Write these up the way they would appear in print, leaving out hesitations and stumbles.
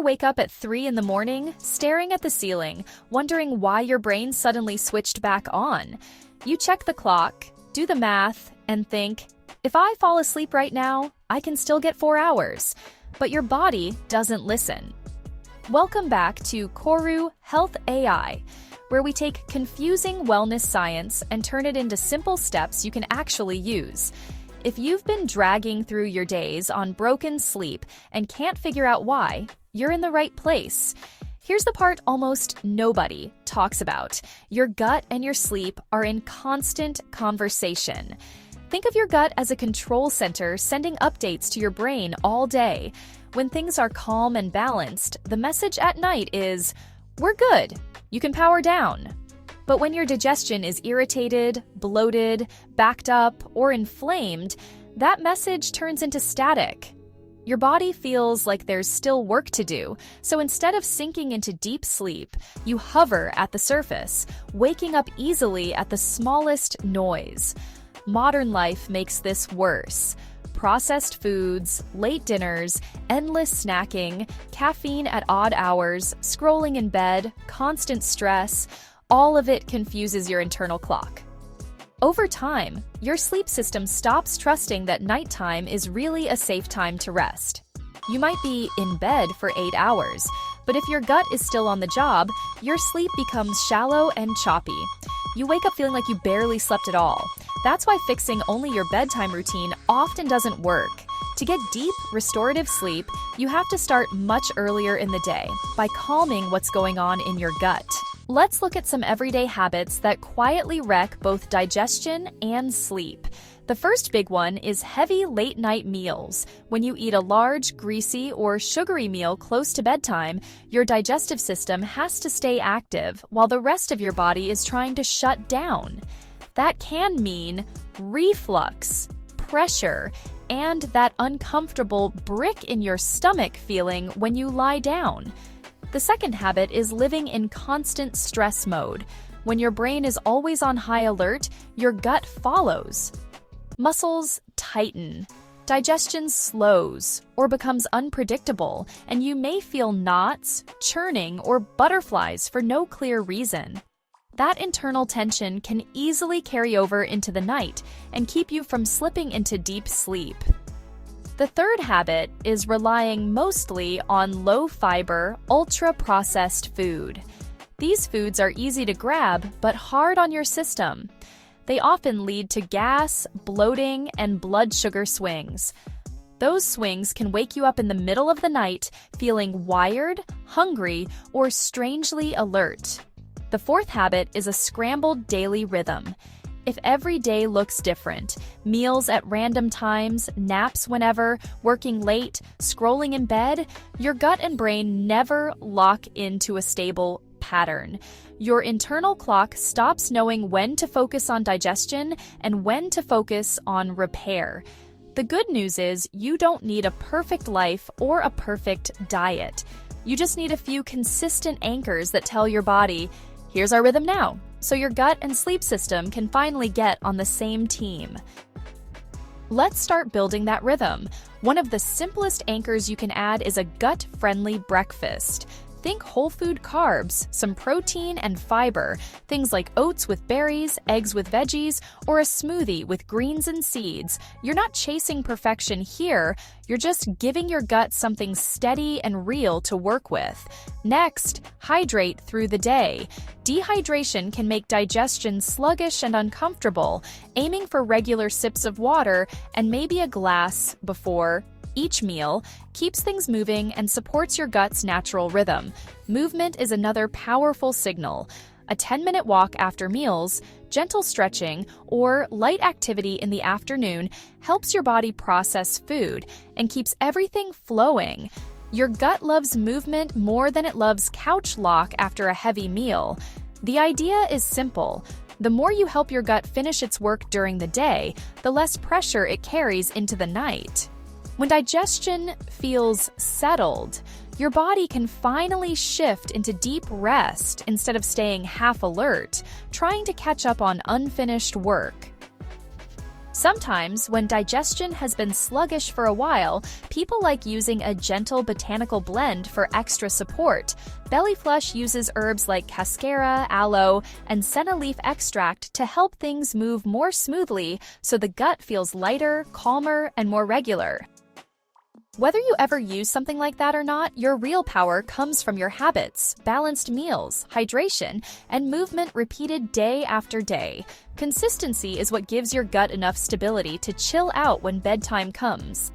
wake up at 3 in the morning, staring at the ceiling, wondering why your brain suddenly switched back on? You check the clock, do the math, and think, if I fall asleep right now, I can still get 4 hours. But your body doesn't listen. Welcome back to Koru Health AI, where we take confusing wellness science and turn it into simple steps you can actually use. If you've been dragging through your days on broken sleep and can't figure out why, you're in the right place. Here's the part almost nobody talks about. Your gut and your sleep are in constant conversation. Think of your gut as a control center sending updates to your brain all day. When things are calm and balanced, the message at night is, "We're good. You can power down." But when your digestion is irritated, bloated, backed up, or inflamed, that message turns into static. Your body feels like there's still work to do, so instead of sinking into deep sleep, you hover at the surface, waking up easily at the smallest noise. Modern life makes this worse. Processed foods, late dinners, endless snacking, caffeine at odd hours, scrolling in bed, constant stress, all of it confuses your internal clock. Over time, your sleep system stops trusting that nighttime is really a safe time to rest. You might be in bed for 8 hours, but if your gut is still on the job, your sleep becomes shallow and choppy. You wake up feeling like you barely slept at all. That's why fixing only your bedtime routine often doesn't work. To get deep, restorative sleep, you have to start much earlier in the day by calming what's going on in your gut. Let's look at some everyday habits that quietly wreck both digestion and sleep. The first big one is heavy late-night meals. When you eat a large, greasy, or sugary meal close to bedtime, your digestive system has to stay active while the rest of your body is trying to shut down. That can mean reflux, pressure, and that uncomfortable brick in your stomach feeling when you lie down. The second habit is living in constant stress mode. When your brain is always on high alert, your gut follows. Muscles tighten, digestion slows or becomes unpredictable, and you may feel knots, churning, or butterflies for no clear reason. That internal tension can easily carry over into the night and keep you from slipping into deep sleep. The third habit is relying mostly on low-fiber, ultra-processed food. These foods are easy to grab but hard on your system. They often lead to gas, bloating, and blood sugar swings. Those swings can wake you up in the middle of the night feeling wired, hungry, or strangely alert. The fourth habit is a scrambled daily rhythm. If every day looks different, meals at random times, naps whenever, working late, scrolling in bed, your gut and brain never lock into a stable pattern. Your internal clock stops knowing when to focus on digestion and when to focus on repair. The good news is you don't need a perfect life or a perfect diet. You just need a few consistent anchors that tell your body, "Here's our rhythm now," so your gut and sleep system can finally get on the same team. Let's start building that rhythm. One of the simplest anchors you can add is a gut-friendly breakfast. Think whole food carbs, some protein and fiber, things like oats with berries, eggs with veggies, or a smoothie with greens and seeds. You're not chasing perfection here, you're just giving your gut something steady and real to work with. Next, hydrate through the day. Dehydration can make digestion sluggish and uncomfortable. Aiming for regular sips of water and maybe a glass before each meal keeps things moving and supports your gut's natural rhythm. Movement is another powerful signal. A 10-minute walk after meals, gentle stretching, or light activity in the afternoon helps your body process food and keeps everything flowing. Your gut loves movement more than it loves couch lock after a heavy meal. The idea is simple. The more you help your gut finish its work during the day, the less pressure it carries into the night. When digestion feels settled, your body can finally shift into deep rest instead of staying half alert, trying to catch up on unfinished work. Sometimes, when digestion has been sluggish for a while, people like using a gentle botanical blend for extra support. Belly Flush uses herbs like cascara, aloe, and senna leaf extract to help things move more smoothly so the gut feels lighter, calmer, and more regular. Whether you ever use something like that or not, your real power comes from your habits, balanced meals, hydration, and movement repeated day after day. Consistency is what gives your gut enough stability to chill out when bedtime comes.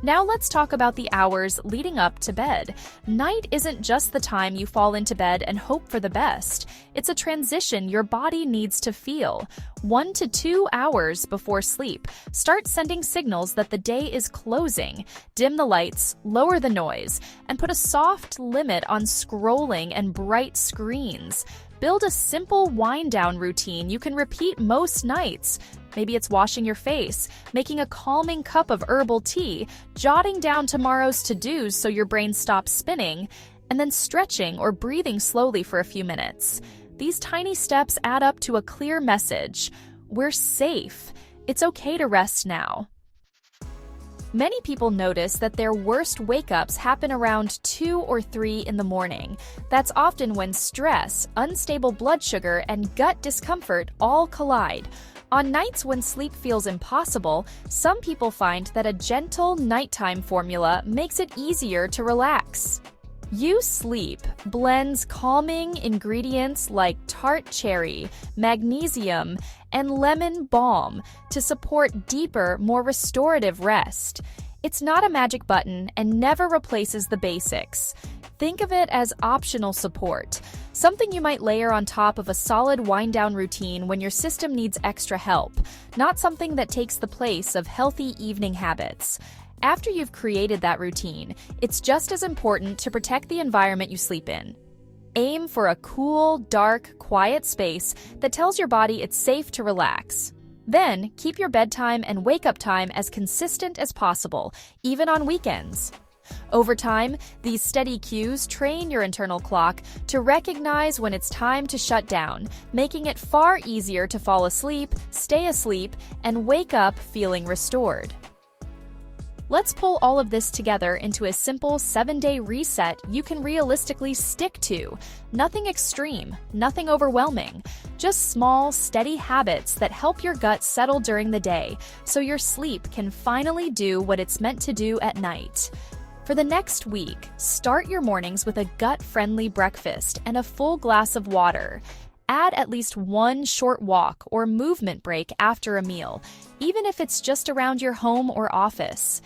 Now let's talk about the hours leading up to bed. Night isn't just the time you fall into bed and hope for the best. It's a transition your body needs to feel. 1 to 2 hours before sleep, start sending signals that the day is closing. Dim the lights, lower the noise, and put a soft limit on scrolling and bright screens. Build a simple wind-down routine you can repeat most nights. Maybe it's washing your face, making a calming cup of herbal tea, jotting down tomorrow's to-dos so your brain stops spinning, and then stretching or breathing slowly for a few minutes. These tiny steps add up to a clear message. We're safe. It's okay to rest now. Many people notice that their worst wake-ups happen around 2 or 3 in the morning. That's often when stress, unstable blood sugar, and gut discomfort all collide. On nights when sleep feels impossible, some people find that a gentle nighttime formula makes it easier to relax. You Sleep blends calming ingredients like tart cherry, magnesium, and lemon balm to support deeper, more restorative rest. It's not a magic button and never replaces the basics. Think of it as optional support, something you might layer on top of a solid wind-down routine when your system needs extra help, not something that takes the place of healthy evening habits. After you've created that routine, it's just as important to protect the environment you sleep in. Aim for a cool, dark, quiet space that tells your body it's safe to relax. Then, keep your bedtime and wake-up time as consistent as possible, even on weekends. Over time, these steady cues train your internal clock to recognize when it's time to shut down, making it far easier to fall asleep, stay asleep, and wake up feeling restored. Let's pull all of this together into a simple 7-day reset you can realistically stick to. Nothing extreme, nothing overwhelming. Just small, steady habits that help your gut settle during the day so your sleep can finally do what it's meant to do at night. For the next week, start your mornings with a gut-friendly breakfast and a full glass of water. Add at least one short walk or movement break after a meal, even if it's just around your home or office.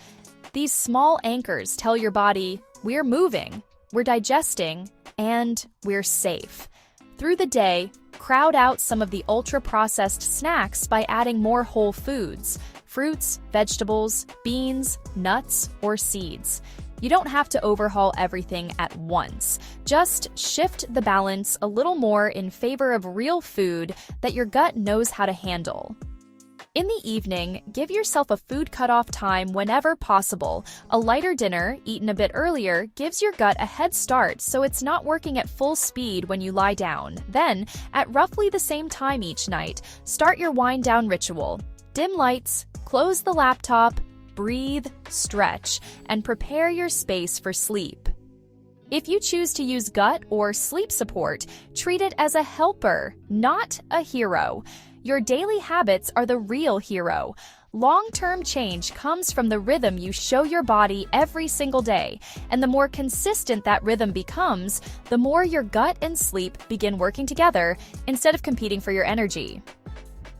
These small anchors tell your body, we're moving, we're digesting, and we're safe. Through the day, crowd out some of the ultra-processed snacks by adding more whole foods, fruits, vegetables, beans, nuts, or seeds. You don't have to overhaul everything at once. Just shift the balance a little more in favor of real food that your gut knows how to handle. In the evening, give yourself a food cutoff time whenever possible. A lighter dinner, eaten a bit earlier, gives your gut a head start so it's not working at full speed when you lie down. Then, at roughly the same time each night, start your wind-down ritual. Dim lights, close the laptop, breathe, stretch, and prepare your space for sleep. If you choose to use gut or sleep support, treat it as a helper, not a hero. Your daily habits are the real hero. Long-term change comes from the rhythm you show your body every single day, and the more consistent that rhythm becomes, the more your gut and sleep begin working together instead of competing for your energy.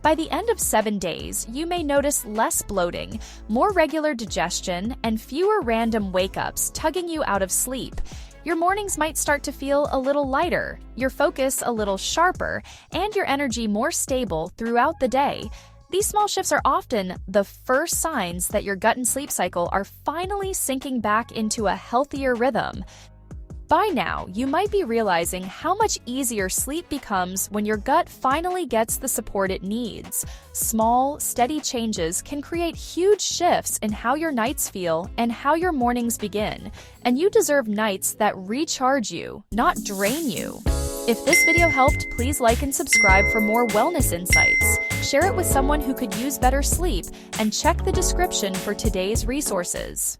By the end of 7 days, you may notice less bloating, more regular digestion, and fewer random wake-ups tugging you out of sleep. Your mornings might start to feel a little lighter, your focus a little sharper, and your energy more stable throughout the day. These small shifts are often the first signs that your gut and sleep cycle are finally sinking back into a healthier rhythm. By now, you might be realizing how much easier sleep becomes when your gut finally gets the support it needs. Small, steady changes can create huge shifts in how your nights feel and how your mornings begin. And you deserve nights that recharge you, not drain you. If this video helped, please like and subscribe for more wellness insights. share it with someone who could use better sleep, and check the description for today's resources.